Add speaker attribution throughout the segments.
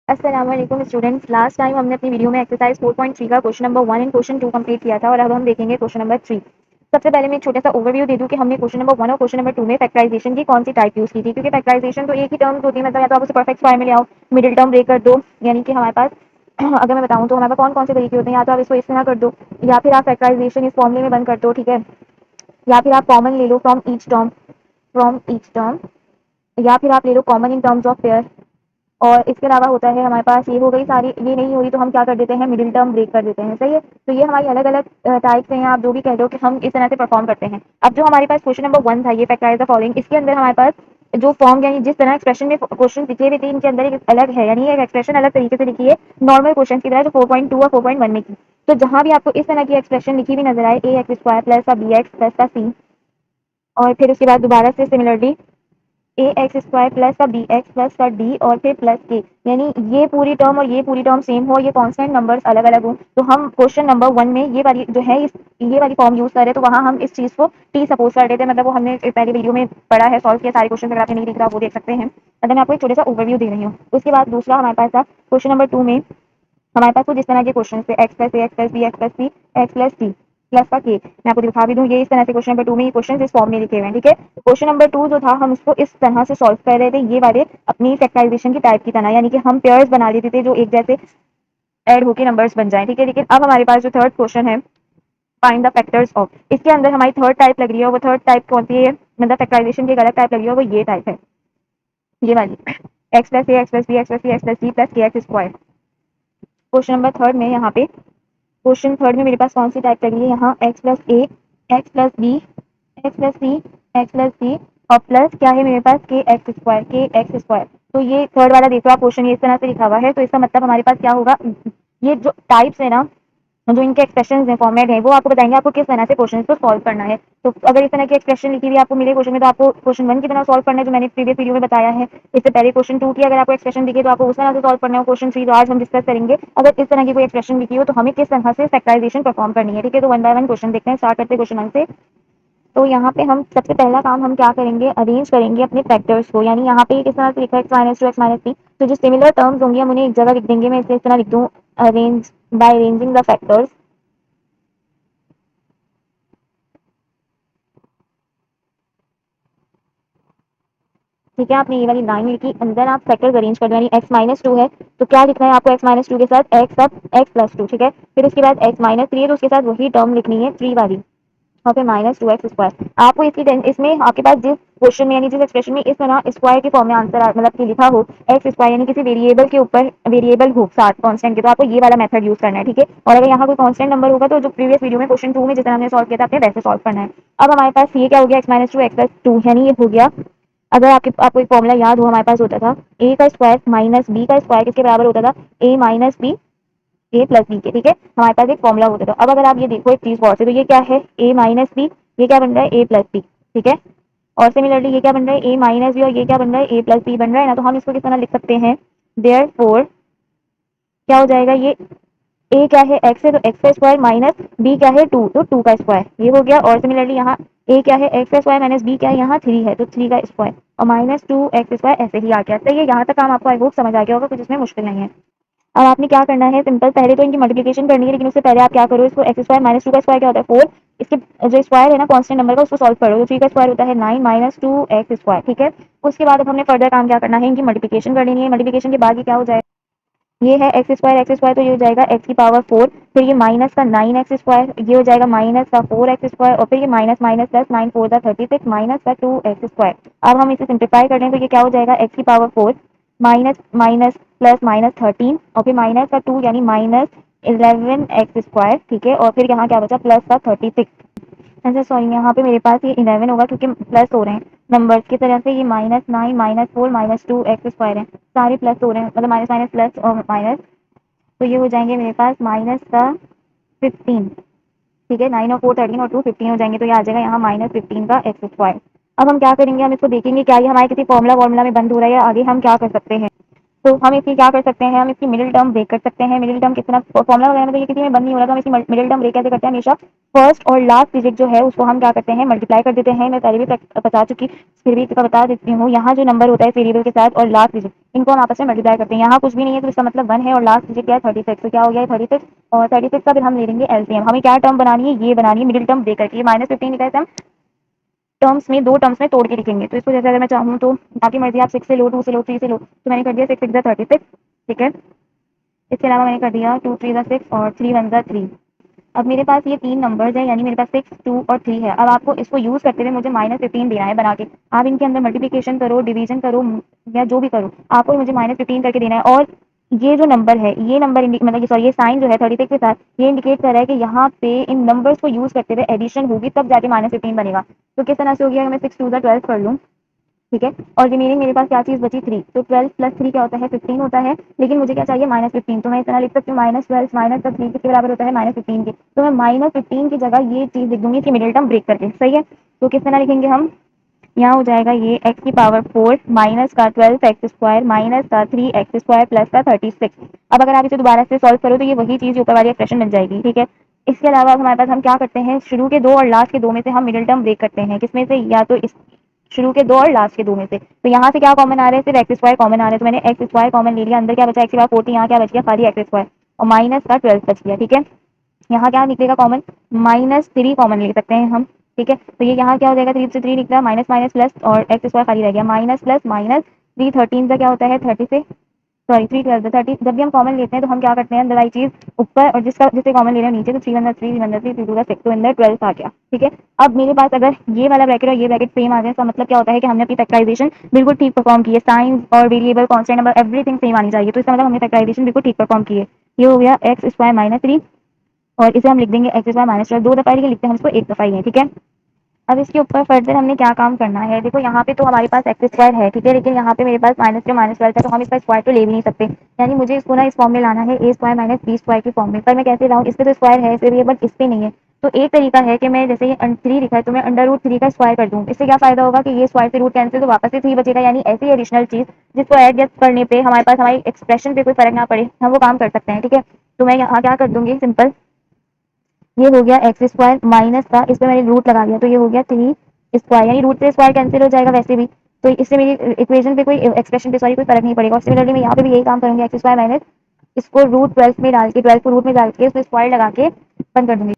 Speaker 1: अस्सलाम वालेकुम students. Last time हमने अपनी वीडियो में एक्सरसाइज 4.3 का question number 1 and question 2 complete किया था और अब हम देखेंगे क्वेश्चन नंबर 3। सबसे पहले मैं एक छोटा सा ओवरव्यू दे दूं कि हमने क्वेश्चन नंबर 1 और क्वेश्चन नंबर 2 में फैक्टराइजेशन की कौन सी टाइप यूज की थी, क्योंकि फैक्टराइजेशन तो एक ही टर्म होती है, मतलब या तो आप उसे परफेक्ट स्क्वायर में ले आओ, मिडिल टर्म ब्रेक कर दो, यानी कि हमारे पास अगर मैं बताऊं तो हमारे पास कौन कौन से तरीके होते हैं, या तो आप इसको इस तरह कर दो, या फिर आप फैक्टराइजेशन इस फॉर्मूले में बंद कर दो, ठीक है, या फिर आप कॉमन ले लो फ्रॉम ईच टर्म, या फिर आप ले लो common in terms of pair. और इसके अलावा होता है हमारे पास, ये हो गई सारी, ये नहीं हुई तो हम क्या कर देते हैं, मिडिल टर्म ब्रेक कर देते हैं। सही है, तो ये हमारी अलग अलग टाइप्स हैं, आप जो भी कह दो कि हम इस तरह से परफॉर्म करते हैं। अब जो हमारे पास क्वेश्चन नंबर 1 था, ये फैक्टराइज द फॉलोइंग, इसके अंदर हमारे पास जो फॉर्म यानी जिस तरह एक्सप्रेशन में क्वेश्चन लिखे हुए थे, इनके अंदर एक अलग है, यानी एक एक्सप्रेशन अलग तरीके से लिखी है नॉर्मल क्वेश्चन की तरह, जो 4.2 और 4.1 में की। तो जहां भी आपको इस तरह की एक्सप्रेशन लिखी हुई नजर आए, ए एक्स स्क्वायर प्लस का बी एक्स प्लस का सी, और फिर उसके बाद दोबारा से सिमिलरली ए एक्स स्क्वायर प्लस का बी एक्स प्लस का डी और फिर प्लस के, यानी ये पूरी टर्म और ये पूरी टर्म सेम हो, ये कांस्टेंट नंबर्स अलग अलग हो, तो हम क्वेश्चन नंबर 1 में ये वाली जो है ये वाली फॉर्म यूज कर रहे हैं, तो वहां हम इस चीज को टी सपोज कर रहे थे, मतलब वो हमने पहले वीडियो में पढ़ा है, सॉल्व किया सारे क्वेश्चन, अगर आपने नहीं दिख रहा वो देख सकते हैं। अगर मैं आपको एक छोटा सा ओवरव्यू दे रही हूँ। उसके बाद दूसरा हमारे पास था क्वेश्चन नंबर 2 में, हमारे पास कुछ इस तरह के क्वेश्चन थे, x plus a x plus b x plus c x plus t plus का के। मैं आपको दिखा भी दूं, ये इस तरह से क्वेश्चन नंबर 2 में ये क्वेश्चन इस फॉर्म में लिखे हुए हैं, ठीक है। क्वेश्चन नंबर 2 जो था, हम इसको इस तरह से सॉल्व कर रहे थे, ये वाले अपनी फैक्टराइजेशन की टाइप की तरह, यानी कि हम पेयर्स बना लेते थे जो एक जैसे ऐड होकर नंबर्स बन जाए, ठीक है। लेकिन अब हमारे पास जो थर्ड क्वेश्चन है, फाइंड द फैक्टर्स ऑफ, इसके अंदर हमारी थर्ड टाइप लग रही है, वो थर्ड टाइप कौन सी है, मतलब फैक्टराइजेशन की एक अलग टाइप लग रही है, वो ये टाइप है, ये वाली, x plus a x plus b x plus c x plus d plus k x square. Question number third में यहाँ पे, क्वेश्चन थर्ड में मेरे पास कौन सी टाइप लगी है, यहाँ x plus a x plus b x plus c x plus d और प्लस क्या है मेरे पास, के एक्स स्क्वायर। तो ये थर्ड वाला देखो आप, क्वेश्चन ये इस तरह से लिखा हुआ है, तो इसका मतलब हमारे पास क्या होगा, ये जो टाइप्स है ना, जो इनके एक्सप्रेशन है, फॉर्मेट है, वो आपको बताएंगे आपको किस तरह से क्वेश्चन को सॉल्व करना है। तो अगर इस तरह की एक्सप्रेशन लिखी हुई आपको मिले क्वेश्चन में, तो आपको क्वेश्चन 1 की तरह सॉल्व करना है, जो मैंने प्रीवियस वीडियो में बताया है। इससे पहले क्वेश्चन 2 की अगर आपको एक्सप्रेशन दिखे तो आपको उस तरह से सॉल्व करना है। क्वेश्चन 3 जो आज हम डिस्कस करेंगे, अगर इस तरह की कोई एक्सप्रेशन लिखी हो तो हमें किस तरह से फैक्टराइजेशन परफॉर्म करनी है, ठीक है। तो 1 बाय 1 क्वेश्चन देखते हैं, स्टार्ट करते हैं क्वेश्चन 1 से। तो यहाँ पे हम सबसे पहला काम हम क्या करेंगे, अरेंज करेंगे अपने फैक्टर्स को, यानी यहाँ पे किस तरह से लिखा है, x minus two x minus three, तो जो सिमिलर टर्म्स होंगी हम उन्हें एक जगह लिख देंगे। मैं इसे इस तरह लिख दूँ, arrange by arranging the factors, ठीक है। आपने ये वाली लाइन लिखी, अंदर आप फैक्टर्स अरेंज कर दो, यानी एक्स माइनस टू है तो क्या लिखना है आपको, एक्स माइनस टू के साथ एक्स अब एक्स प्लस टू, ठीक है। फिर उसके बाद एक्स माइनस थ्री है तो उसके साथ वही टर्म लिखनी है थ्री वाली, और फिर माइनस टू एक्स स्क्वायर। आपको इसमें आपके पास जिस क्वेश्चन में यानी जिस एक्सप्रेशन में इस तरह स्क्वायर के फॉर्म में आंसर मतलब कि लिखा हो एक्स स्क्वायर, यानी किसी वेरिएबल के ऊपर वेरिएबल हो साथ कांस्टेंट के, तो आपको ये वाला मेथड यूज करना है, ठीक है। और अगर यहाँ कोई कांस्टेंट नंबर होगा तो जो प्रीवियस वीडियो में क्वेश्चन 2 में जितना हमने सॉल्व किया था आपने वैसे सॉल्व करना है। अब हमारे पास ये क्या हो गया, x minus two x plus two, यानी ये हो गया, अगर आपको एक फॉर्मूला याद हो, हमारे पास होता था ए का स्क्वायर माइनस बी का स्क्वायर किसके बराबर होता था, ए minus B A plus B के, ठीक है। हमारे पास एक फॉर्मूला होता था। अब अगर आप ये देखो एक चीज गौर से, तो ये क्या है, ए माइनस बी, ये क्या बन रहा है, ए प्लस बी, ठीक है। और सिमिलरली ये क्या बन रहा है, ए माइनस बी, और ये क्या बन रहा है, ए प्लस बी बन रहा है ना। तो हम इसको किस तरह लिख सकते हैं, देयरफॉर क्या हो जाएगा, ये ए क्या है, एक्स है, तो एक्स का स्क्वायर माइनस बी क्या है, टू, तो टू का स्क्वायर, ये हो गया। और सिमिलरली यहाँ ए क्या है, एक्स का स्क्वायर माइनस बी क्या है, यहाँ थ्री है, तो थ्री का स्क्वायर और माइनस टू एक्स स्क्वायर, ऐसे ही आ गया। तो ये यहाँ तक काम आपको आई होप समझ आ गया होगा, कुछ इसमें मुश्किल नहीं है। अब आपने क्या करना है, सिंपल, पहले तो इनकी मल्टीप्लिकेशन करनी है, लेकिन उससे पहले आप क्या करो, इसको एक्स स्क्वायर माइनस टू का स्क्वायर क्या होता है, फोर, इसके जो स्क्वायर है ना कांस्टेंट नंबर का, उसको सॉल्व करो, तो थ्री का स्क्वायर होता है nine minus two x square, ठीक है। उसके बाद अब हमने फर्दर काम क्या करना है, इनकी मल्टीप्लिकेशन कर लेनी है। मल्टीप्लिकेशन के बाद ये क्या हो जाएगा, ये है एक्स स्क्वायर, तो ये हो जाएगा एक्स की पावर फोर, फिर ये माइनस का नाइन एक्स स्क्वायर, ये हो जाएगा माइनस का फोर एक्स स्क्वायर, और फिर ये minus minus plus nine four the 36 minus का टू एक्स स्क्वायर। अब हम इसे सिंप्लीफाई कर लें तो ये क्या हो जाएगा, एक्स की power four minus minus plus minus 13 और फिर माइनस का टू यानी माइनस 11 एक्स स्क्वायर, ठीक है। और फिर यहाँ क्या बचा, प्लस का 36, अच्छा सॉरी, यहाँ पे मेरे पास ये 11 होगा क्योंकि प्लस हो रहे हैं नंबर्स की तरह से, ये minus nine minus four minus two x square है, सारे प्लस हो रहे हैं, मतलब माइनस माइनस प्लस और माइनस, तो ये हो जाएंगे मेरे पास माइनस का 15, ठीक है। नाइन और फोर 13 और टू 15 हो जाएंगे, तो ये आ जाएगा यहाँ माइनस 15 का एक्स स्क्वायर। अब हम क्या करेंगे, हम इसको देखेंगे क्या ये हमारे किसी फॉर्मूला में बंद हो रहा है, या आगे हम क्या कर सकते हैं। तो हम इसकी क्या कर सकते हैं, हम इसकी मिडिल टर्म ब्रेक कर सकते हैं। मिडिल टर्म कितना फॉर्मूला वगैरह में तो ये किसी में बंद नहीं हो रहा, तो हम इसकी मिडिल टर्म ब्रेक कैसे करते हैं, हमेशा फर्स्ट और लास्ट डिजिट जो है उसको हम क्या करते हैं, मल्टीप्लाई कर देते हैं। मैं पहले भी बता चुकी, फिर भी इसका बता देती हूँ। यहाँ जो नंबर होता है वेरिएबल के साथ और लास्ट डिजिट, इनको हम आपस में मल्टीप्लाई करते हैं। यहाँ कुछ भी नहीं है तो इसका मतलब 1 है और लास्ट डिजिट क्या है 36, तो क्या हो गया 36। और 36 का फिर हम ले लेंगे एलसीएम। हमें क्या टर्म बनानी है, ये बनानी है मिडिल टर्म ब्रेक करके। ये -15 लिखा है, हम टर्म्स में दो टर्म्स में तोड़ के लिखेंगे। तो इसको जैसे अगर मैं चाहूँ तो बाकी मर्जी, आप 6 से लो, 2 से लो, 3 से लो, तो मैंने कर दिया 6 6 36, ठीक है। इसके अलावा मैंने कर दिया 2 3 6 और 3 1 3। अब मेरे पास ये 3 नंबर्स हैं, यानी मेरे पास 6 2 और 3 है। अब आपको इसको यूज करते हुए मुझे -15 देना है बना के। आप इनके अंदर मल्टीप्लिकेशन करो, डिवीजन करो या जो भी करो, आपको मुझे -15 करके देना है। और ये जो नंबर है, ये नंबर मतलब सॉरी, ये साइन जो है 36 के साथ, ये इंडिकेट कर रहा है कि यहाँ पे इन नंबर्स को यूज करते हुए एडिशन होगी, तब जाके -15 बनेगा। तो किस तरह से हो गया, अगर मैं 6 2 12 कर लूँ, ठीक है। और रिमेनिंग मेरे पास क्या चीज बची 3, तो 12 प्लस 3 क्या होता है 15 होता है। लेकिन मुझे क्या चाहिए -15, तो मैं इतना लिख सकती हूँ -12 -3 किसके बराबर होता है -15 के। तो मैं -15 की जगह ये चीज लिख दूंगी कि मिडिल टर्म ब्रेक करके, सही है। तो किस तरह लिखेंगे हम, यहाँ हो जाएगा ये x की पावर 4 माइनस का 12x स्क्वायर माइनस का 3x स्क्वायर प्लस का 36। अब अगर आप इसे दोबारा से सॉल्व करो तो ये वही चीज ऊपर वाली एक्सप्रेशन बन जाएगी, ठीक है। इसके अलावा अब हमारे पास हम क्या करते हैं, शुरू के 2 और लास्ट के 2 में से हम मिडिल टर्म ब्रेक करते हैं। किसमें से, या तो इस शुरू के 2 और लास्ट के 2 में से। तो यहाँ से क्या कॉमन आ रहा है, सिर्फ एक्स स्क्वायर कॉमन आ रहा है, तो मैंने एक्स स्क्वायर कॉमन ले लिया। अंदर क्या बचा, एक्स की पावर 40, यहाँ क्या बच गया खाली एक्स स्क्वायर और माइनस का 12 बच गया, ठीक है। यहाँ क्या निकलेगा कॉमन, -3 कॉमन ले सकते हैं हम, ठीक है। तो ये यहाँ क्या हो जाएगा, 3 से 3 निकला, माइनस माइनस प्लस और एक्स स्क्वायर खाली रह गया, माइनस प्लस माइनस 3 13 का क्या होता है 30 से, सॉरी 3 12 30। जब भी हम कॉमन लेते हैं तो हम क्या करते हैं, अंदर वाली चीज ऊपर और जिसका जिसे कॉमन ले रहे हैं नीचे, तो 3 1 3 3 1 3 3 2 6, तो अंदर 12 आ गया, ठीक है। अब मेरे पास अगर ये वाला ब्रैकेट और ये ब्रैकेट सेम आ जाए, इसका मतलब क्या होता है कि हमने अपनी फैक्टराइजेशन बिल्कुल ठीक परफॉर्म की है। साइंस और variable constant number everything same आनी चाहिए, तो इसका मतलब हमने फैक्टराइजेशन बिल्कुल ठीक परफॉर्म की है। ये हो गया एक्स स्क्वायर -3 और इसे हम लिख देंगे एक्स स्क्वायर -12। 2 दफा लिखे, लिखते हैं हम इसको एक दफा ही है, ठीक है। अब इसके ऊपर फर्दर हमने क्या काम करना है, देखो यहाँ पे तो हमारे पास एक्स स्क्वायर है, ठीक है, लेकिन यहाँ पे मेरे पास -12 है, तो हम इसका स्क्वायर तो ले भी नहीं सकते। यानी मुझे इसको ना इस फॉर्म में लाना है, A square minus B square की फॉर्म में। पर मैं कैसे लाऊं, इस पे तो स्क्वायर है फिर ये, बट इस पे नहीं है। तो एक तरीका है कि मैं जैसे ये 3 लिखा है तो मैं √3 का स्क्वायर कर दूं। इससे क्या फायदा होगा कि ये स्क्वायर से रूट कैंसिल, तो वापस से 3 बचेगा। यानी ऐसी एडिशनल चीज जिसको एडजस्ट करने पे हमारे पास हमारी एक्सप्रेशन पे कोई फर्क ना पड़े, हम वो काम कर सकते हैं, ठीक है। तो मैं यहाँ क्या कर दूंगी, सिंपल ये हो गया एक्स स्क्वायर माइनस का, इस पे मैंने रूट लगा दिया, तो ये हो गया 3 स्क्वायर, यानी रूट से स्क्वायर कैंसिल हो जाएगा वैसे भी। तो इससे मेरी इक्वेशन पे कोई एक्सप्रेशन पे सॉरी कोई फर्क नहीं पड़ेगा। और सिमिलरली मैं यहाँ पे भी यही काम करूंगी, एक्स स्क्वायर माइनस इसको √12 में डाल के, 12 को रूट में डाल के उसमें स्क्वायर लगा के बंद कर दूंगी।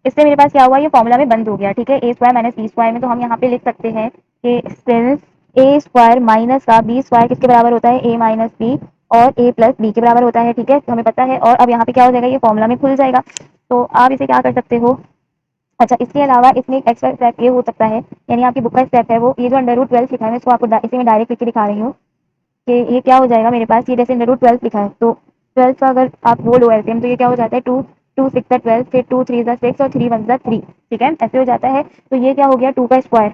Speaker 1: इससे मेरे पास क्या हुआ, ये फॉर्मूला में बंद हो गया, ठीक है। A square minus B square में तो हम यहाँ पे लिख सकते हैं कि सिंस ए स्क्वायर माइनस का बी स्क्वायर किसके बराबर होता है, ए माइनस बी और ए प्लस बी के बराबर होता है, ठीक है, तो हमें पता है। और अब यहाँ पे क्या हो जाएगा, ये फॉर्मूला में खुल जाएगा। तो आप इसे क्या कर सकते हो, अच्छा इसके अलावा इसमें एक एक्स्ट्रा स्टेप ये हो सकता है, यानी आपकी बुक का स्टेप है वो, ये जो √12 लिखा है मैं इसको आपको इसी में डायरेक्ट लिख के दिखा रही हूँ कि ये क्या हो जाएगा मेरे पास, ये जैसे √12 लिखा है तो 12 का अगर आप वो लो एलसीएम तो ये क्या हो जाता है 2 2 6 12, फिर 2 3 6 और 3 1 3, ठीक है, ऐसे हो जाता है। तो ये क्या हो गया 2 का स्क्वायर,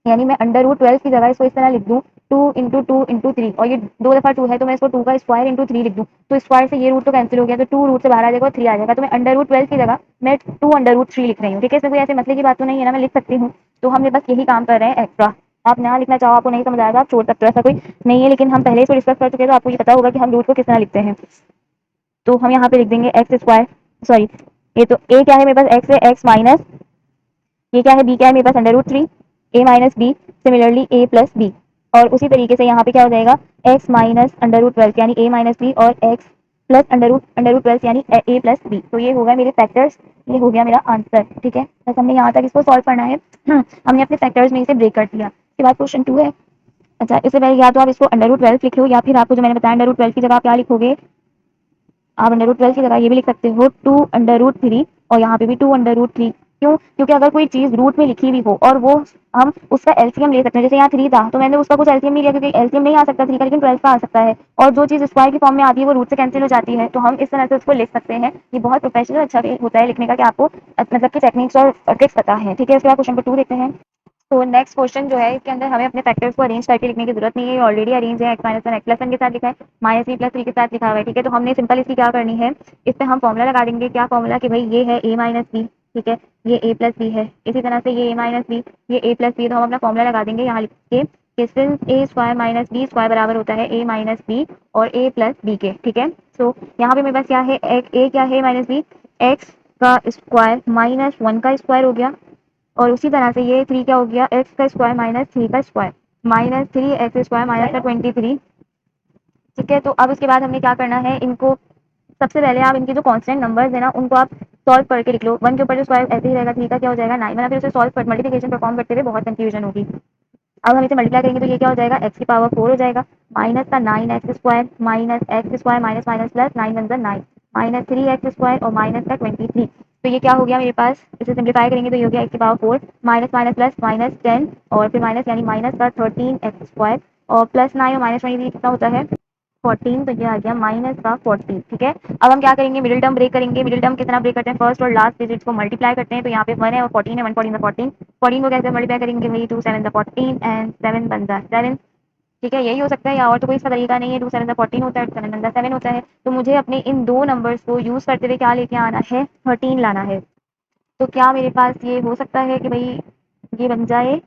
Speaker 1: यानी मैं √12 की जगह इसको इस तरह लिख दूं 2 इंटू 2 इंटू 3, और ये 2 दफा 2 है तो मैं इसको 2 का स्क्वायर इंटू 3 लिख दूं। तो स्क्वायर से ये रूट तो कैंसिल हो गया, तो 2 रूट से बाहर आ जाएगा और 3 आ जाएगा। तो मैं √12 की जगह मैं 2 √3 लिख रही हूँ, ठीक है। इसमें कोई ऐसे मसले की बात तो नहीं है ना, मैं लिख सकती हूँ। तो हमने बस यही काम कर रहे हैं एक्स्ट्रा। आप ना लिखना चाहो, आपको नहीं समझ आएगा, आप छोड़ सकते हो, ऐसा कोई नहीं है। लेकिन हम पहले इसको डिस्कस कर चुके हैं तो आपको ये पता होगा कि हम रूट को किस तरह लिखते हैं। तो हम यहाँ पे लिख देंगे एक्स स्क्वायर, सॉरी ये तो ए क्या है मेरे पास, एक्स है, एक्स माइनस ये क्या है, बी क्या है मेरे पास √3, ए माइनस बी, सिमिलरली ए प्लस बी। और उसी तरीके से यहाँ पे क्या हो जाएगा एक्स माइनस √12 यानी ए माइनस बी और एक्स प्लस √12 यानी ए प्लस बी। तो ये होगा मेरे फैक्टर्स, ये हो गया मेरा आंसर, ठीक है। बस हमने यहाँ तक इसको सॉल्व करना है। हमने अपने फैक्टर्स में इसे ब्रेक कर दिया। इसके बाद क्वेश्चन 2 है। अच्छा इससे पहले या तो आप इसको √12 लिख लो, या फिर आपको जो मैंने बताया √12 की जगह आप क्या लिखोगे, आप √12 की जगह ये भी लिख सकते हो 2 √3, और यहाँ पे भी 2 √3। क्यों, क्योंकि अगर कोई चीज रूट में लिखी हुई हो और वो हम उसका एलसीएम ले सकते हैं, जैसे यहाँ 3 था तो मैंने उसका कुछ एलसीएम नहीं लिया क्योंकि एलसीएम नहीं आ सकता 3 का, लेकिन 12 का आ सकता है। और जो चीज स्क्वायर की फॉर्म में आती है वो रूट से कैंसिल हो जाती है, तो हम इस तरह से उसको लिख सकते हैं। ये बहुत प्रोफेशनल अच्छा वे होता है लिखने का कि आपको मतलब कि टेक्निक्स और ट्रिक्स पता है, ठीक है। इसके बाद क्वेश्चन नंबर 2 देखते हैं। तो नेक्स्ट क्वेश्चन जो है इसके अंदर हमें अपने फैक्टर्स को अरेंज करके लिखने की जरूरत नहीं है, ऑलरेडी अरेंज है। X minus one x plus one के साथ लिखा है, -3 + 3 के साथ लिखा हुआ है, ठीक है। तो हमने सिंपल इसकी क्या करनी है, इस पे हम फॉर्मूला लगा देंगे। क्या फॉर्मूला, कि भाई ये है a माइनस बी, ठीक है, ये a प्लस बी है, इसी तरह से ये a माइनस बी, ये a प्लस बी, तो हम अपना फॉर्मूला लगा देंगे यहाँ लिख के कि सिंस ए स्क्वायर माइनस बी स्क्वायर बराबर होता है ए माइनस बी और ए प्लस बी के, ठीक है। सो यहाँ पे मेरे पास क्या है, ए क्या है माइनस बी, एक्स का स्क्वायर माइनस 1 का स्क्वायर हो गया, और उसी तरह से ये 3 क्या हो गया, एक्स का स्क्वायर माइनस 3 का square, minus 3 x square minus का 23, ठीक है। तो अब उसके बाद हमने क्या करना है, इनको सबसे पहले आप इनके जो कांस्टेंट नंबर्स है ना उनको आप सॉल्व करके लिख लो। 1 के ऊपर जो स्क्वायर ऐसे ही रहेगा, 3 का क्या हो जाएगा 9, फिर उसे सॉल्व कर मल्टीप्लिकेशन परफॉर्म करते हुए बहुत कंफ्यूजन होगी। अब हम इसे मल्टीप्लाई करेंगे तो ये क्या हो जाएगा, एक्स की पावर 4 हो जाएगा, माइनस का 9 x square minus x square minus minus plus 9 one 9, minus 3 x square और माइनस का 23। तो ये क्या हो गया मेरे पास, इसे सिंप्लीफाई करेंगे तो ये हो गया एक्स की power 4 minus minus plus minus 10 और फिर माइनस यानी माइनस का 13 एक्स स्क्वायर और प्लस 9 और माइनस 23 कितना होता है 14, तो ये आ गया माइनस का 14, ठीक है। अब हम क्या करेंगे, मिडिल टर्म ब्रेक करेंगे। मिडिल टर्म कितना ब्रेक करते हैं, फर्स्ट और लास्ट डिजिट्स को मल्टीप्लाई करते हैं। तो यहाँ पे 1 है और 14 है, 1 14 14, 14 को कैसे मल्टीप्लाई करेंगे भाई, 2 7 14 एंड 7 बन जा 7, ठीक है। यही हो सकता है या और तो कोई इसका तरीका नहीं है, 2 7 14 होता है, 7 बन 7 होता है। तो मुझे अपने इन दो नंबर्स को यूज करते हुए क्या लेके आना है, 13 लाना है। तो क्या मेरे पास ये हो सकता है कि भाई ये बन जाए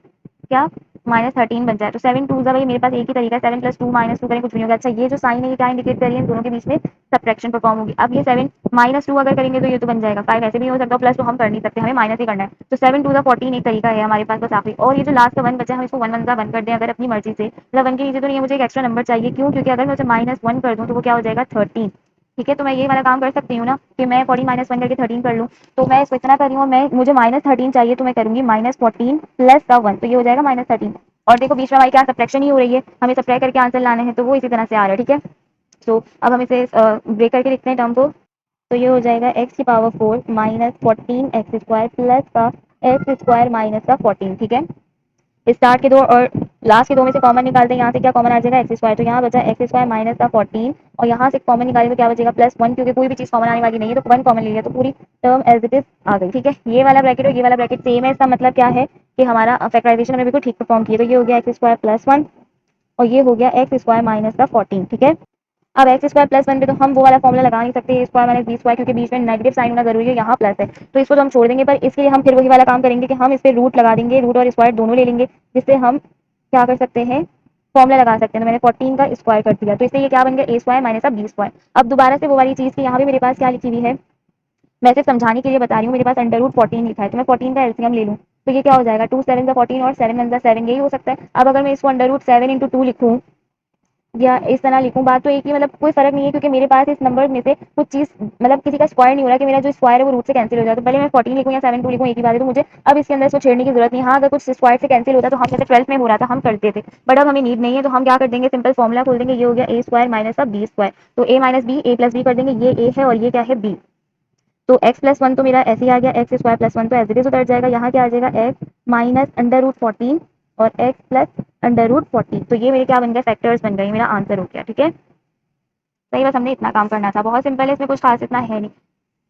Speaker 1: क्या, -13 बन जाए। तो 7 टू जा भाई मेरे पास एक ही तरीका है, 7 + 2 -2 करें कुछ नहीं होगा। अच्छा ये जो साइन है ये क्या इंडिकेट कर रही है, इन दोनों के बीच में सब्ट्रैक्शन परफॉर्म होगी। अब ये 7 -2 अगर करेंगे तो ये तो बन जाएगा, 5 ऐसे भी नहीं हो सकता, प्लस तो हम कर नहीं सकते, हमें माइनस ही करना है। तो 7 टू 14 एक तरीका है हमारे पास बस आखिरी। और ये जो लास्ट का 1 बचा है हम इसको 1 1 जा 1 कर दें अगर अपनी मर्जी से, मतलब 1 के नीचे तो नहीं है, मुझे एक एक्स्ट्रा नंबर चाहिए। क्यों, क्योंकि अगर मैं उसे -1 कर दूं तो वो क्या हो जाएगा 13, ठीक है। तो मैं ये वाला काम कर सकती हूँ ना कि मैं 14 -1 करके 13 कर लूँ। तो मैं इसको इतना कर रही हूँ, मैं मुझे -13 चाहिए तो मैं करूंगी -14 प्लस का 1, तो ये हो जाएगा -13। और देखो बीच में हमारी क्या सब्ट्रैक्शन ही हो रही है, हमें सब्ट्रैक्ट करके आंसर लाने हैं, तो वो इसी तरह से आ रहा है, ठीक है। सो अब हम इसे ब्रेक करके लिखते हैं टर्म को। तो ये हो जाएगा एक्स की पावर 4 -14 एक्स स्क्वायर प्लस का एक्स स्क्वायर माइनस का 14, ठीक है। स्टार्ट के दो और लास्ट के दो में से कॉमन निकालते हैं, यहाँ से क्या कॉमन आ जाएगा एक्स स्क्वायर, तो यहाँ बचा एक्स स्क्वायर माइनस का 14 और यहाँ से कॉमन निकालेंगे तो क्या बचेगा +1, क्योंकि कोई भी चीज कॉमन आने वाली नहीं है तो 1 कॉमन ले लिया तो पूरी टर्म एज इट इज आ गई, ठीक है। ये वाला ब्रैकेट और ये वाला ब्रैकेट सेम है, इसका मतलब क्या है कि हमारा फैक्टराइजेशन हमने बिल्कुल ठीक परफॉर्म किया। तो ये हो गया एक्स स्क्वायर +1 और ये हो गया एक्स स्क्वायर माइनस का 14, ठीक है। अब एक्स स्क्वायर +1 पे तो हम वो वाला फॉर्मूला लगा नहीं सकते, ए स्क्वायर माइनस बी स्क्वायर, क्योंकि बीच में नेगेटिव साइन होना जरूरी है, यहाँ प्लस है तो इसको तो हम छोड़ देंगे। पर इसके लिए हम फिर वही वाला काम करेंगे कि हम इस पे रूट लगा देंगे, रूट और स्क्वायर दोनों ले लेंगे, जिससे हम क्या कर सकते हैं, फॉर्मूला लगा सकते हैं। तो मैंने 14 का स्क्वायर कर दिया, तो इससे ये क्या बन गया ए स्क्वायर माइनस बी स्क्वायर। अब दोबारा से वो वाली चीज़ की यहाँ भी मेरे पास क्या लिखी हुई है, मैं सिर्फ समझाने के लिए बता रही हूँ, मेरे पास √14 लिखा है, तो मैं 14 का एलसीएम ले लूँ तो ये क्या हो जाएगा 2 7 14 और 7 1 7, यही हो सकता है। अब अगर मैं इसको √7 × 2 लिखूँ या इस तरह लिखूं, बात तो एक ही, मतलब कोई फर्क नहीं है, क्योंकि मेरे पास इस नंबर में से कुछ चीज मतलब किसी का स्क्वायर नहीं हो रहा कि मेरा जो स्क्वायर है वो रूट से कैंसिल हो जाए। तो पहले मैं 14 लिखूं या 7 2 लिखूं एक ही बात है, तो मुझे अब इसके अंदर इसको छेड़ने की जरूरत नहीं। हाँ अगर कुछ स्क्वायर से कैंसिल होता है तो हम जैसे 12th में हो रहा था हम करते थे, बट अब हमें नीड नहीं है, तो हम क्या कर देंगे, सिंपल फॉर्मुला खोल देंगे। ये हो गया ए स्क्वायर माइनस बी स्क्वायर, तो ए minus B A plus B कर देंगे, ये ए है और ये क्या है बी। तो x +1 तो मेरा ऐसे ही आ गया, एक्स स्क्वायर +1 तो एज इट इज उतर जाएगा, यहाँ क्या आ जाएगा x माइनस √14 और x प्लस √14, तो ये मेरे क्या बन गए, फैक्टर्स बन गए, मेरा आंसर हो गया, ठीक है। सही, बस हमने इतना काम करना था, बहुत सिंपल है, इसमें कुछ खास इतना है नहीं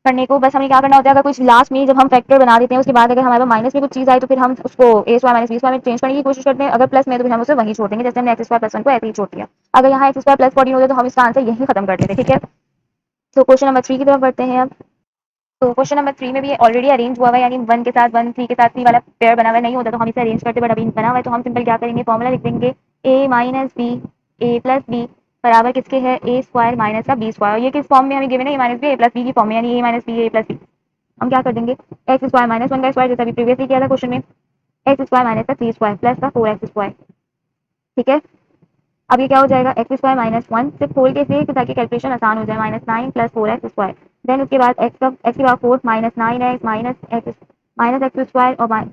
Speaker 1: करने को। बस हमें क्या करना होता है, अगर कुछ लास्ट में जब हम फैक्टर बना देते हैं उसके बाद अगर हमारे पास माइनस में कुछ चीज आए तो फिर हम उसको ए स्क्वायर माइनस बी स्क्वायर में चेंज करने की कोशिश करते हैं, अगर प्लस में तो फिर हम उसे वहीं छोड़ देंगे, जैसे हमने एक्स स्क्वायर +1 को ऐसे ही छोड़ दिया। अगर यहाँ एक्स स्क्वायर +14 हो जाए तो हम इसका आंसर यहीं खत्म कर देते, ठीक है। तो क्वेश्चन नंबर 3 की तरफ बढ़ते हैं अब। तो क्वेश्चन नंबर 3 में भी ऑलरेडी अरेंज हुआ हुआ है, यानी 1 के साथ 1, 3 के साथ 3 वाला पेयर बना हुआ है, नहीं होता तो हम इसे अरेंज करते, बट अभी बना हुआ है तो हम सिंपल क्या करेंगे, फॉर्मूला लिख देंगे a minus B A plus B बराबर किसके है, ए स्क्वायर माइनस का बी स्क्वायर। ये किस फॉर्म में हमें गिवन है, A minus B A plus B की फॉर्म में, यानी A minus B A plus B. हम क्या कर देंगे, एक्स स्क्वायर -1 का स्क्वायर जैसा अभी प्रीवियसली किया था क्वेश्चन में, एक्स स्क्वायर माइनस का 3 स्क्वायर प्लस का 4 एक्स स्क्वायर, ठीक है। अब ये क्या हो जाएगा, एक्स स्क्वायर -1 सिर्फ खोल के से ताकि कैलकुलेशन आसान हो जाए, -9 + 4 एक्स स्क्वायर, देन उसके बाद एक्स की power 4 -9 x minus x square और minus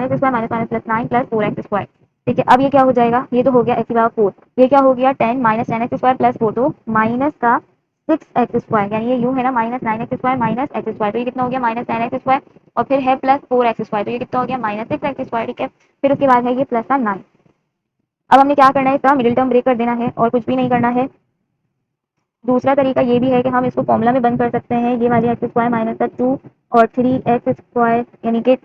Speaker 1: x square minus minus +9 + 4 x square, ठीक है। अब ये क्या हो जाएगा, ये तो हो गया एक्स की पावर 4, ये क्या हो गया 10 -10 एक्स स्क्वायर प्लस 4, तो माइनस का 6 एक्स स्क्वायर, यानी ये यूं है ना, -9 x square minus x square, तो ये कितना हो गया -10 एक्स स्क्वायर और फिर है प्लस 4 एक्स स्क्वायर, तो ये कितना हो गया -6 एक्स स्क्वायर, ठीक है। फिर उसके बाद है ये प्लस का 9। अब हमने क्या करना है, इसका मिडिल टर्म ब्रेक कर देना है और कुछ भी नहीं करना है। दूसरा तरीका ये भी है कि हम इसको फॉर्मूला में बंद कर सकते हैं, ये वाली एक्स स्क्वायर माइनस का 2 और 3 एक्स स्क्वायर, यानी कि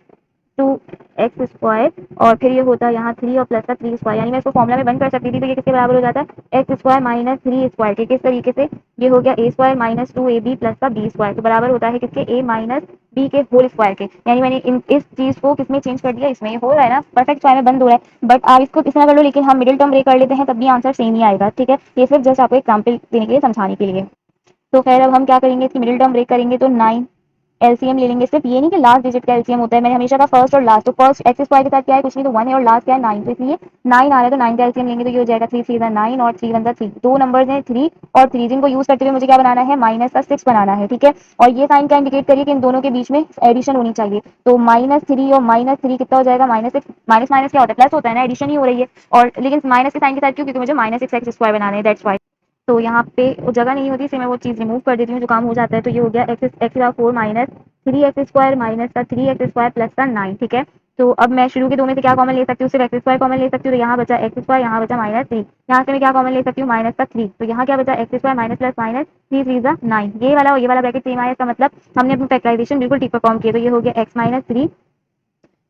Speaker 1: 2 एक्स स्क्वायर और फिर ये होता है यहाँ 3 और प्लस का 3 स्क्वायर, यानी मैं इसको फॉर्मूला में बंद कर सकती थी, तो ये किसके बराबर हो जाता है, एक्स स्क्वायर माइनस 3 स्क्वायर के। किस तरीके से, ये हो गया ए स्क्वायर -2ab प्लस का बी स्क्वायर, तो बराबर होता है किसके, ए माइनस बी के होल स्क्वायर के, यानी मैंने इस चीज को किसमें चेंज कर दिया, इसमें हो रहा है ना, परफेक्ट स्क्वायर में बंद हो रहा है, बट आप इसको किस तरह कर लो, लेकिन हम मिडिल टर्म ब्रेक कर लेते हैं तब भी आंसर सेम ही आएगा, ठीक है। ये सिर्फ जस्ट आपको एग्जाम्पल देने के लिए, समझाने के लिए। तो खैर अब हम क्या करेंगे, इसकी मिडिल टर्म ब्रेक करेंगे तो 9 एलसीएम ले लेंगे। सिर्फ ये नहीं कि लास्ट डिजिट का एलसीएम होता है, मैंने हमेशा कहा फर्स्ट और लास्ट, तो फर्स्ट एक्स स्क्वायर के साथ क्या है, कुछ नहीं, तो 1 है और लास्ट क्या है 9, तो इसलिए 9 आ रहा है तो 9 का एलसीएम लेंगे तो ये हो जाएगा 3 3 9 और 3 1 3, दो नंबर्स हैं 3 और 3, जिनको यूज करते हुए मुझे क्या बनाना है, माइनस का 6 बनाना है, ठीक है। और ये साइन क्या इंडिकेट करिए कि इन दोनों के बीच में एडिशन होनी चाहिए, तो -3 और -3 कितना हो जाएगा, -6, माइनस माइनस क्या होता है, प्लस होता है ना, एडिशन ही हो रही है, और लेकिन माइनस के साइन के साथ क्यों, क्योंकि मुझे -6 एक्स स्क्वायर बनाना है, दैट्स वाई। तो यहाँ पे वो जगह नहीं होती, इसलिए मैं वो चीज़ रिमूव कर देती हूँ जो काम हो जाता है। तो ये हो गया एक्स एक्स का 4 माइनस 3 एक्स स्क्वायर माइनस का 3 एक्स स्क्वायर प्लस का 9, ठीक है। तो अब मैं शुरू के दो में से क्या कॉमन ले सकती हूँ, सिर्फ एक्स स्क्वायर कॉमन ले सकती हूँ, तो यहाँ बचा एक्स स्क्वायर, यहाँ बचा -3, यहाँ से मैं क्या कॉमन ले सकती हूँ, माइनस का 3, तो यहाँ क्या बचा x square minus plus minus 3 3 9, ये वाला और ये वाला ब्रैकेट सेम आया, इसका मतलब हमने अपनी फैक्टराइजेशन बिल्कुल ठीक परफॉर्म किया। तो ये हो गया x-3,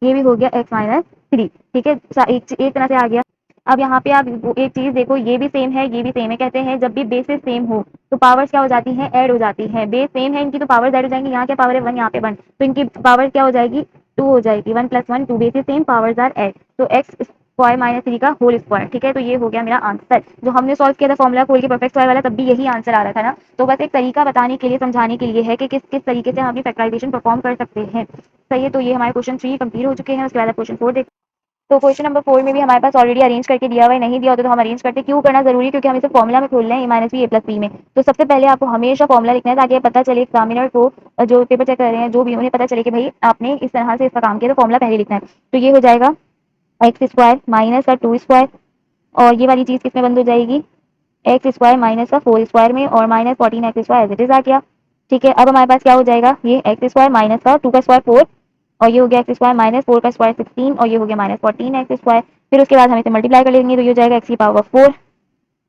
Speaker 1: ये भी हो गया x-3, ठीक है, एक तरह से आ गया। अब यहाँ पे आप एक चीज देखो, ये भी सेम है, ये भी सेम है, कहते हैं जब भी बेसिस सेम हो तो पावर्स क्या हो जाती हैं, ऐड हो जाती हैं। बेस सेम है इनकी तो पावर्स ऐड हो जाएंगी, यहाँ क्या पावर है 1, यहाँ पे 1, तो इनकी पावर क्या हो जाएगी 2 हो जाएगी, 1 + 1 2, basis same powers R add, तो एक्स स्क्वायर माइनस 3 का होल स्क्वायर, ठीक है। तो ये हो गया मेरा आंसर, जो हमने सॉल्व किया था फॉर्मूला खोल के परफेक्ट स्क्वायर वाला, तब भी यही आंसर आ रहा था ना। तो बस एक तरीका बताने के लिए, समझाने के लिए है कि किस किस तरीके से हम अपनी फैक्टराइजेशन परफॉर्म कर सकते हैं, सही है। तो ये हमारे क्वेश्चन 3 कंप्लीट हो चुके हैं, उसके बाद क्वेश्चन 4 देख। तो क्वेश्चन नंबर 4 में भी हमारे पास ऑलरेडी अरेंज करके दिया हुआ है, नहीं दिया होता तो हम अरेंज करते, क्यों करना जरूरी है, क्योंकि हम इसे फॉर्मुला में खोल रहे हैं a-b a+b में। तो सबसे पहले आपको हमेशा फॉर्मुला लिखना है ताकि पता चले एग्जामिनर को, जो पेपर चेक कर रहे हैं जो भी, उन्हें पता चले कि भाई आपने इस तरह से इसका काम किया, तो फॉर्मुला पहले लिखना है। तो ये हो जाएगा एक्स स्क्वायर माइनस का 2 स्क्वायर, और ये वाली चीज किसमें बंद हो जाएगी, एक्स स्क्वायर माइनस का 4 स्क्वायर में, और minus 14 x square as it is आ गया, ठीक है। अब हमारे पास क्या हो जाएगा, ये एक्स स्क्वायर माइनस का 2 का स्क्वायर 4, और ये हो गया एक्स स्क्वायर माइनस 4 का स्क्वायर 16, और ये हो गया माइनस 14 एक्स स्क्वायर। फिर उसके बाद हम इसे मल्टीप्लाई कर लेंगे, तो ये हो जाएगा एक्स की power 4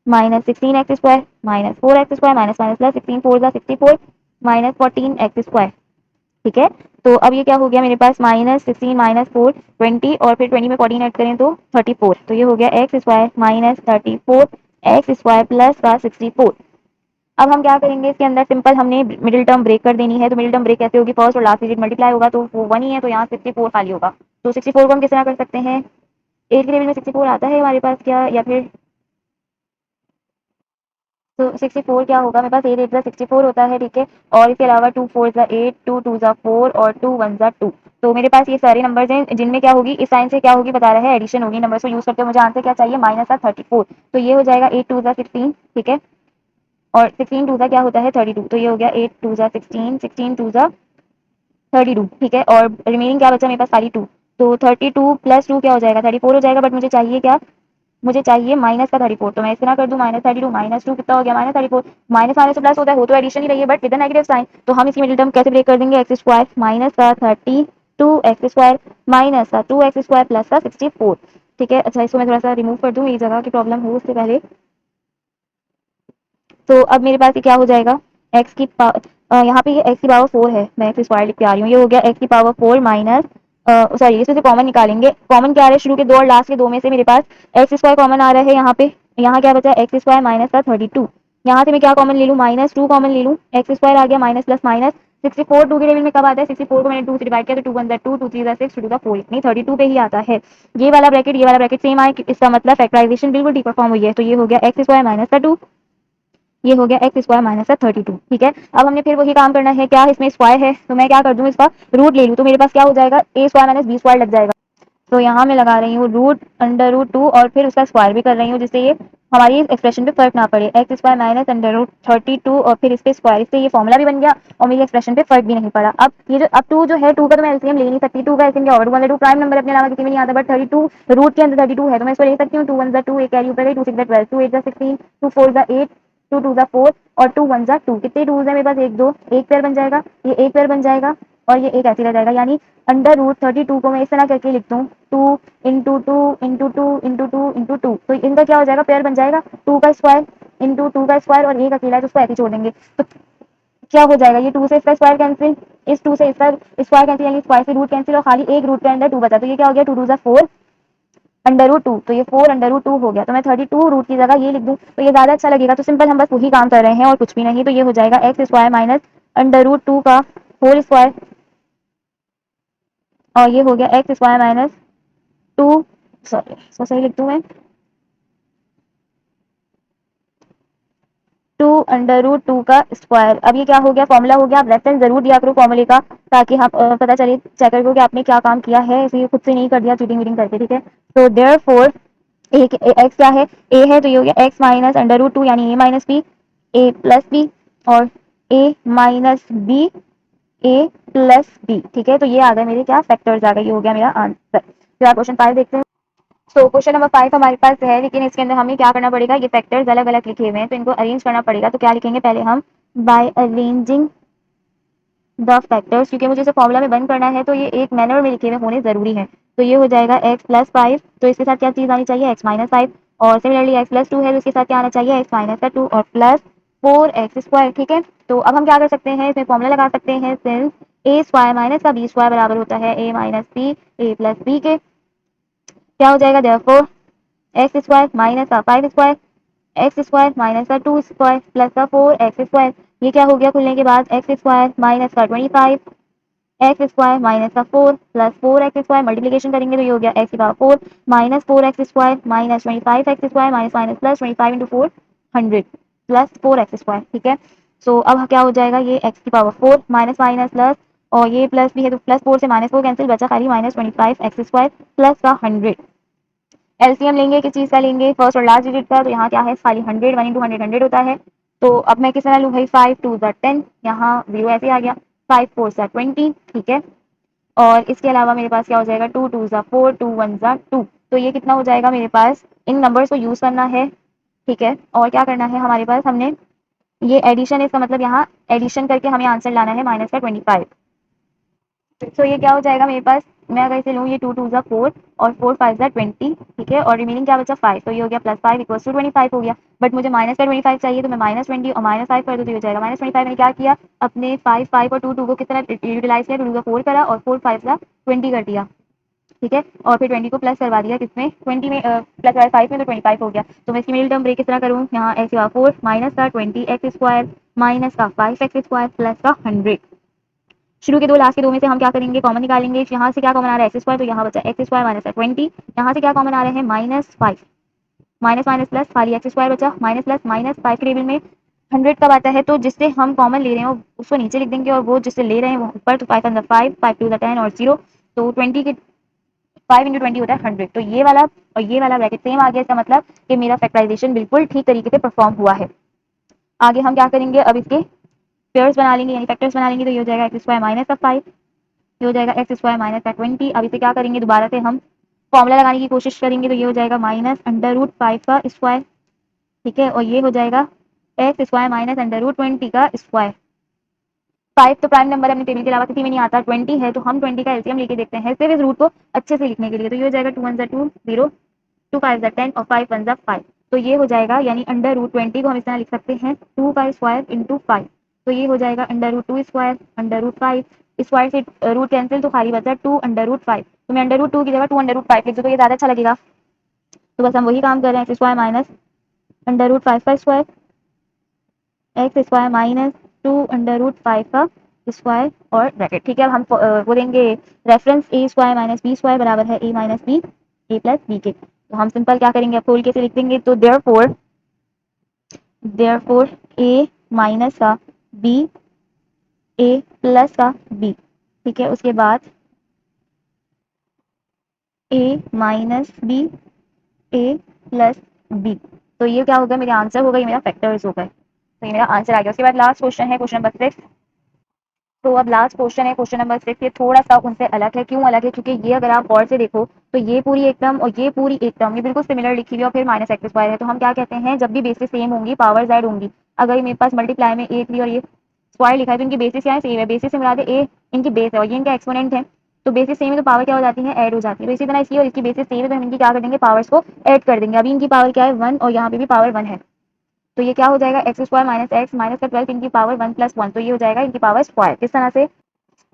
Speaker 1: minus 16 x square minus 4 x square minus minus plus 16 4 जा 64 माइनस 14 एक्स स्क्वायर, ठीक है। तो अब ये क्या हो गया मेरे पास, -16 -4 20, और फिर 20 में 14 ऐड करें तो 34, तो ये हो गया x square minus 34 x square plus का 64। अब हम क्या करेंगे, इसके अंदर सिंपल हमने मिडिल टर्म ब्रेक कर देनी है। तो मिडिल टर्म ब्रेक कैसे होगी, फर्स्ट और लास्ट डिजिट मल्टीप्लाई होगा तो वो 1 ही है, तो यहाँ 64 खाली होगा। तो 64 को हम किस तरह कर सकते हैं, 8 के टेबल में 64 आता है हमारे पास क्या, या फिर तो 64 क्या होगा मेरे पास, 8 8 64 होता है, ठीक है। और इसके अलावा 2 4 8 2 2 4 और 2 1 2, तो मेरे पास ये सारे नंबर्स हैं जिनमें क्या होगी, इस साइन से क्या होगी बता रहा है, एडिशन होगी, नंबर्स को यूज करके मुझे आंसर क्या चाहिए, -34, तो ये हो जाएगा 8 2 16, ठीक है। और 16 2 क्या होता है 32, तो ये हो गया 8 2 16 16 2 32, ठीक है। और रिमेनिंग क्या बचा मेरे पास, 32, तो 32 प्लस 2 क्या हो जाएगा 34 हो जाएगा, बट मुझे चाहिए क्या, मुझे चाहिए माइनस का 34, तो मैं इस तरह कर दूं -32 -2 कितना हो गया -34, माइनस माइनस से प्लस होता है, हो तो एडिशन ही रही है बट विद नेगेटिव साइन, तो हम इसकी मिडिल टर्म कैसे ब्रेक कर देंगे, एक्स स्क्वायर माइनस का 32 एक्स स्क्वायर माइनस का 2 एक्स स्क्वायर प्लस का 64, ठीक है। अच्छा, इसको मैं थोड़ा सा रिमूव कर दूं, ये जगह की प्रॉब्लम हो उससे पहले। तो अब मेरे पास ये क्या हो जाएगा, एक्स की पावर, यहाँ पे ये एक्स की पावर 4 है, मैं एक्स स्क्वायर लिख के आ रही हूँ, ये हो गया एक्स की पावर 4 माइनस, सॉरी इसमें से कॉमन निकालेंगे, कॉमन क्या आ रहा है, शुरू के दो और लास्ट के दो में से मेरे पास एक्स स्क्वायर कॉमन आ रहा है यहाँ पे, यहाँ क्या बचा एक्स स्क्वायर माइनस का 32, यहाँ से मैं क्या कॉमन ले लूँ, -2 कॉमन ले लूँ, एक्स स्क्वायर आ गया माइनस प्लस माइनस 64 2 के टेबल में कब आता है, 64 को मैंने 2 से डिवाइड किया तो 2 1 2 2 3 6 2 4, नहीं 32 पे ही आता है। ये वाला ब्रैकेट सेम आए, इसका मतलब फैक्टराइजेशन बिल्कुल ठीक परफॉर्म हुई है। तो ये हो गया एक्स स्क्वायर माइनस का 2, ये हो गया एक्स स्क्वायर माइनस का 32, ठीक है। अब हमने फिर वही काम करना है, क्या इसमें स्क्वायर है तो मैं क्या कर दूं, इसका रूट ले लूं, तो मेरे पास क्या हो जाएगा, ए स्क्वायर माइनस बी स्क्वायर लग जाएगा। तो यहाँ मैं लगा रही हूँ √√2 और फिर उसका स्क्वायर भी कर रही हूँ, जिससे ये हमारी एक्सप्रेशन पे फर्क ना पड़े, एक्स स्क्वायर माइनस √32 और फिर इस पे स्क्वायर, इससे ये फॉर्मुला भी बन गया और मेरी एक्सप्रेशन पे फर्क भी नहीं पड़ा। अब ये जो अब 2 जो है, 2 का तो मैं एलसीएम ले नहीं सकती, 2 का एलसीएम क्या होगा, 2 प्राइम नंबर अपने अलावा किसी में नहीं आता, बट 32 रूट के अंदर 32 है तो मैं इसको ले सकती हूँ, 2 1 2 एक कैरी ऊपर गई, 2 6 12 2 8 16 2 4 8 2 2 4 और 2 1 2, कितने टूज है मेरे पास, एक दो, एक पेयर बन जाएगा, ये एक पेयर बन जाएगा और ये एक ऐसे रह जाएगा, यानी √32 को मैं इस तरह करके लिख दूं, 2 into two into two into two into two, तो इनका क्या हो जाएगा, पेयर बन जाएगा 2 का स्क्वायर इंटू 2 का स्क्वायर, और एक अकेला है तो उसको ऐसे छोड़ देंगे, तो क्या हो जाएगा, ये 2 से इसका स्क्वायर कैंसिल, इस 2 से इसका स्क्वायर कैंसिल, यानी स्क्वायर से रूट कैंसिल, और खाली एक रूट के अंदर 2 बचा, तो ये क्या हो गया, 2 2 4 √2, तो ये 4 √2 हो गया, तो मैं 32 रूट की जगह ये लिख दूं तो ये ज्यादा अच्छा लगेगा। तो सिंपल हम बस वही काम कर रहे हैं और कुछ भी नहीं, तो ये हो जाएगा एक्स स्क्वायर माइनस √2 का होल स्क्वायर और ये हो गया एक्स स्क्वायर माइनस 2, सॉरी इसको सही लिख दूं मैं, 2√2 का स्क्वायर। अब ये क्या हो गया, फॉर्मूला हो गया। आप रेफरेंस जरूर दिया करो फॉर्मूले का, ताकि हम पता चले चेक करो कि आपने क्या काम किया है, इसलिए खुद से नहीं कर दिया चीटिंग वीटिंग करके, ठीक है। तो देयरफॉर एक्स क्या है, ए है, तो ये हो गया एक्स माइनस √2 यानी A minus B, A plus B, और ए minus B, A plus B, ठीक है। तो ये आ गए मेरे क्या फैक्टर्स आ गए, ये हो गया मेरा आंसर। फिर आप क्वेश्चन 5 देखते हैं। सो क्वेश्चन नंबर 5 हमारे पास है, लेकिन इसके अंदर हमें क्या करना पड़ेगा, ये फैक्टर्स अलग अलग लिखे हुए हैं तो इनको अरेंज करना पड़ेगा। तो क्या लिखेंगे पहले हम, बाय अरेंजिंग द फैक्टर्स, क्योंकि मुझे इसे फॉर्मूला में बंद करना है तो ये एक मैनर में लिखे हुए होने जरूरी है। तो ये हो जाएगा एक्स प्लस 5, तो इसके साथ क्या चीज आनी चाहिए, एक्स माइनस 5, और सिमिलरली एक्स प्लस 2 है तो इसके साथ क्या आना चाहिए, एक्स माइनस का 2 और प्लस 4x स्क्वायर, ठीक है। तो अब हम क्या कर सकते हैं, इसमें फॉर्मूला लगा सकते हैं, सिंस ए स्क्वायर माइनस का बी स्क्वायर बराबर होता है A minus B A plus B के, क्या हो जाएगा, देयरफॉर एक्स स्क्वायर माइनस का 5 स्क्वायर, एक्स स्क्वायर माइनस का 2 स्क्वायर प्लस का 4x स्क्वायर, ये क्या हो गया खुलने के बाद, एक्स स्क्वायर माइनस का 25, एक्स स्क्वायर माइनस का 4 प्लस 4x स्क्वायर, मल्टीप्लिकेशन करेंगे तो ये हो गया एक्स की power 4 minus 4x square minus 25x square minus minus plus 25 into 4 100 plus 4x square, ठीक है। सो अब क्या हो जाएगा, ये x की पावर 4 माइनस माइनस प्लस, और ये प्लस भी है तो प्लस 4 से माइनस 4 कैंसिल, बचा खाली माइनस 25x स्क्वायर प्लस का 100। एलसीएम लेंगे, किस चीज का लेंगे, फर्स्ट और लास्ट डिजिट का, तो यहाँ क्या है खाली 100, 1 इंटू 100 100 होता है। तो अब मैं किस तरह लूँ भाई, 5 2 10, यहाँ 0 ऐसे आ गया, 5 4 20, ठीक है। और इसके अलावा मेरे पास क्या हो जाएगा, 2 2 4 2 1 2, तो ये कितना हो जाएगा मेरे पास, इन नंबर्स को यूज करना है, ठीक है। और क्या करना है हमारे पास, हमने ये एडिशन, इसका मतलब यहाँ एडिशन करके हमें आंसर लाना है माइनस का 25। तो ये क्या हो जाएगा मेरे पास, मैं अगर इसे लूँ, ये 2 2 4 और 4 5 20, ठीक है, और रिमेनिंग क्या बचा 5, तो ये हो गया प्लस 5 इक्वल्स टू 25 हो गया। बट मुझे माइनस का 25 चाहिए, तो मैं माइनस 20 और माइनस 5 कर दूँ तो ये हो जाएगा माइनस 25। मैंने क्या किया, अपने 5 5 और 2 2 को कितना यूटिलाइज किया, 2 का 4 करा और 4 5 का 20 कर दिया, ठीक है। और फिर 20 को प्लस करवा दिया, किसमें 20 में, प्लस 5 में, तो 25 हो गया। तो मैं इसकी मिडिल टर्म ब्रेक किस तरह करूँ, यहाँ एक्स का 4 माइनस का 20x स्क्वायर माइनस का 5x स्क्वायर प्लस का 100। शुरू के दो लास्ट के दो में से हम क्या करेंगे, कॉमन निकालेंगे। यहाँ से क्या कॉमन आ रहा है, एक्स स्क्वायर, तो यहाँ बचा एक्स स्क्वायर माइनस 20, यहाँ से क्या कॉमन आ रहे हैं, -5, माइनस माइनस प्लस, खाली एक्स स्क्वायर बचा, माइनस प्लस माइनस 5 के टेबल में 100 कब आता है, तो जिससे हम कॉमन ले रहे हैं उसको नीचे लिख देंगे, और वो जिससे ले रहे हैं वो ऊपर, तो 5 1 5 5 2 10 और 0, तो 20 के 5 इंटू 20 होता है 100। तो ये वाला और ये वाला ब्रैकेट सेम आ गया, इसका मतलब कि मेरा फैक्टराइजेशन बिल्कुल ठीक तरीके से परफॉर्म हुआ है। आगे हम क्या करेंगे, अब इसके पेयर्स बना लेंगे, यानी फैक्टर्स बना लेंगे। तो ये हो जाएगा एक्स स्क्वायर माइनस का 5, ये हो जाएगा एक्स स्क्वायर माइनस का 20। अब इसे क्या करेंगे, दोबारा से हम फॉर्मूला लगाने की कोशिश करेंगे, तो ये हो जाएगा -√5 का स्क्वायर, ठीक है, और ये हो जाएगा एक्स स्क्वायर माइनस √20 का स्क्वायर। 5 तो प्राइम नंबर है, अपने टेबल के अलावा किसी में नहीं आता, 20 है तो हम 20 का एलसीएम लेके देखते हैं सिर्फ इस रूट को अच्छे से लिखने के लिए। तो ये हो जाएगा 2 1 2 0, 2 5 10 और 5 1 5, तो ये हो जाएगा, यानी √20 को हम इस तरह लिख सकते हैं 2 का स्क्वायर इंटू 5, तो ये हो जाएगा √2 स्क्वायर √5, स्क्वायर से रूट कैंसिल, तो खाली बचा 2 √5, तो मैं √2 की जगह 2 √5 लिख दूँ तो ये ज़्यादा अच्छा लगेगा। तो बस हम वही काम कर रहे हैं, एक्स स्क्वायर माइनस √5 का स्क्वायर, एक्स स्क्वायर माइनस 2 √5 का स्क्वायर और ब्रैकेट, ठीक है। अब हम वो देंगे रेफरेंस, ए स्क्वायर माइनस बी स्क्वायर बराबर है A minus B A plus B के। तो हम सिंपल क्या करेंगे, अब खोल के से लिख देंगे, तो देयरफॉर ए माइनस का बी ए प्लस का बी, ठीक है, उसके बाद ए minus B A plus B, तो ये क्या होगा, मेरे आंसर होगा, ये मेरा फैक्टर्स हो गए, तो ये मेरा आंसर आ गया। उसके बाद लास्ट क्वेश्चन है, क्वेश्चन नंबर 6। तो अब लास्ट क्वेश्चन है, क्वेश्चन नंबर 6। ये थोड़ा सा उनसे अलग है, क्यों अलग है, क्योंकि ये अगर आप गौर से देखो तो ये पूरी एक टर्म और ये पूरी एक टर्म, ये बिल्कुल सिमिलर लिखी हुई है, और फिर माइनस एक्स स्क्वायर है। तो हम क्या कहते हैं, जब भी बेसिस सेम होंगी पावर्स ऐड होंगी, अगर ये मेरे पास मल्टीप्लाई में ए 3 और ये स्क्वायर लिखा है तो इनकी बेसिस क्या है, सेम है, बेसिस से मुराद ए इनकी बेस है और ये इनका एक्सपोनेंट है। तो बेसिस सेम है तो पावर क्या हो जाती है, ऐड हो जाती है। तो इसी तरह इसकी और इसकी बेसिस सेम है तो हम इनकी क्या कर देंगे, पावर्स को ऐड कर देंगे। अभी इनकी पावर क्या है 1 और यहाँ पे भी पावर 1 है, तो ये क्या हो जाएगा, x square minus x minus का 12 इनकी पावर 1 + 1, तो ये हो जाएगा इनकी पावर स्क्वायर। किस तरह से,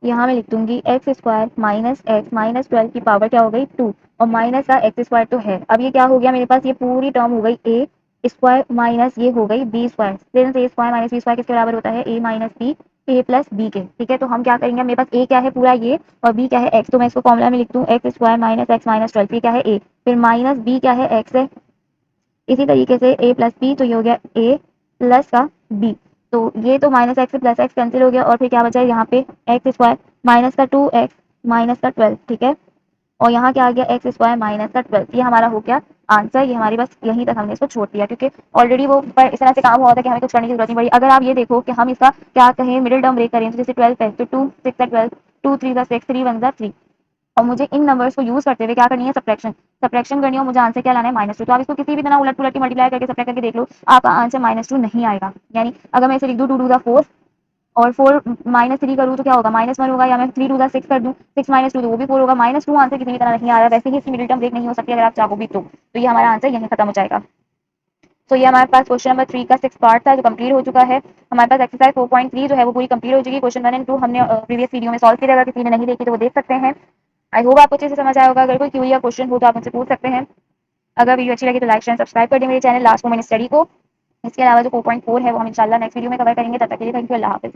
Speaker 1: यहाँ मैं लिख दूंगी x square minus x minus 12 की पावर क्या हो गई 2, और माइनस का एक्स स्क्वायर तो है। अब ये क्या हो गया मेरे पास, ये पूरी टर्म हो गई ए स्क्वायर माइनस ये हो गई बी स्क्वायर, सिंस ए स्क्वायर माइनस बी स्क्वायर किसके बराबर होता है, A minus B A plus B के, ठीक है। तो हम क्या करेंगे, मेरे पास ए क्या है पूरा ये, और बी क्या है एक्स, तो मैं इसको फॉर्मूला में लिख दूं x square minus x minus 12, ये क्या है ए, फिर माइनस बी क्या है एक्स है, इसी तरीके से ए प्लस बी, तो ये हो गया ए प्लस का बी। तो ये तो minus x plus x cancel हो गया, और फिर क्या बचा है यहाँ पे एक्स स्क्वायर माइनस का 2x माइनस का 12, ठीक है। और यहाँ क्या आ गया एक्स स्क्वायर माइनस का 12, ये हमारा हो गया आंसर। ये हमारी बस यहीं तक हमने इसको छोड़ दिया, क्योंकि ऑलरेडी वो पर इस तरह से काम हुआ था कि हमें कुछ करने की जरूरत नहीं पड़ी। अगर आप ये देखो कि हम इसका क्या कहें, मिडिल टर्म ब्रेक करें, तो जैसे 12 है तो 2 6 12, 2 3 6, 3 1 3, और मुझे इन नंबर्स को यूज करते हुए क्या करनी है, सब्ट्रैक्शन सब्ट्रैक्शन करनी है, और मुझे आंसर क्या लाना है -2। तो आप इसको किसी भी तरह उलट पुलट के मल्टीप्लाई करके सब्ट्रैक्ट करके देख लो, आपका आंसर -2 नहीं आएगा। यानी अगर मैं इसे लिख दूं 2 2 4 और 4 -3 करूँ तो क्या होगा, -1 होगा, या मैं 3 2 6 कर दूं, 6 -2 तो वो भी 4 होगा। -2 आंसर किसी भी तरह नहीं आ रहा है, वैसे ही इसकी मिडिल टर्म ब्रेक नहीं हो सकती अगर आप चाहो भी तो ये हमारा आंसर यहीं खत्म हो जाएगा। तो ये हमारे पास क्वेश्चन नंबर 3 का 6 पार्ट था जो कंप्लीट हो चुका है। हमारे पास एक्सरसाइज 4.3 जो है वो पूरी कंप्लीट हो चुकी है। क्वेश्चन 1 एंड 2 हमने प्रीवियस वीडियो में सॉल्व किया, अगर किसी ने नहीं देखी तो वो देख सकते हैं। आई होप आपको अच्छे से समझ आया होगा। अगर कोई क्वेरी या क्वेश्चन हो तो आप मुझसे पूछ सकते हैं। अगर वीडियो अच्छी लगी तो लाइक शेयर सब्सक्राइब कर दें मेरे चैनल लास्ट मोमेंट स्टडी को। इसके अलावा जो 4.4 है वो हम इंशाल्लाह नेक्स्ट वीडियो में कवर करेंगे। तब तक के लिए थैंक यू, अल्लाह हाफिज़।